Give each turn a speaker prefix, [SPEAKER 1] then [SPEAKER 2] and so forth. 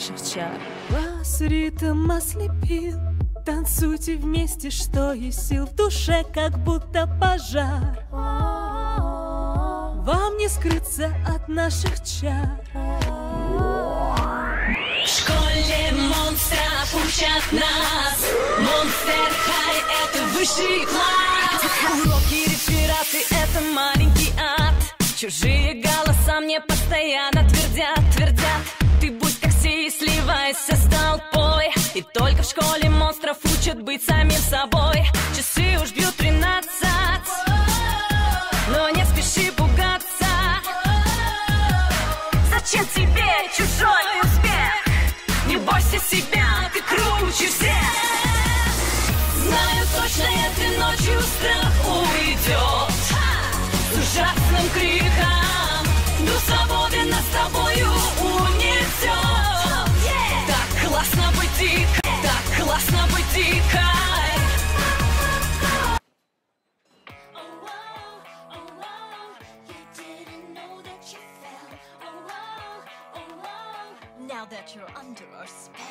[SPEAKER 1] наших чар.
[SPEAKER 2] Вас ритм ослепил, танцуйте вместе, что есть сил. В душе как будто пожар, вам не скрыться от наших чар.
[SPEAKER 3] В школе монстров учат нас. Монстер Хай — это высший класс. Уроки, рефераты — это маленький ад. Чужие голоса мне постоянно твердят. Ты будь как все и сливайся с толпой. И только в школе монстров учат быть самим собой. Часы уж бьют 13, но не спеши пугаться. Зачем тебе чужой успех? Не бойся себя, ты круче всех. Знаю точно, этой ночью страх уйдет с ужасным криком. Дух свободы нас с тобою унесет. Так классно быть дикой, так классно быть дикой.
[SPEAKER 4] Now that you're under our spell.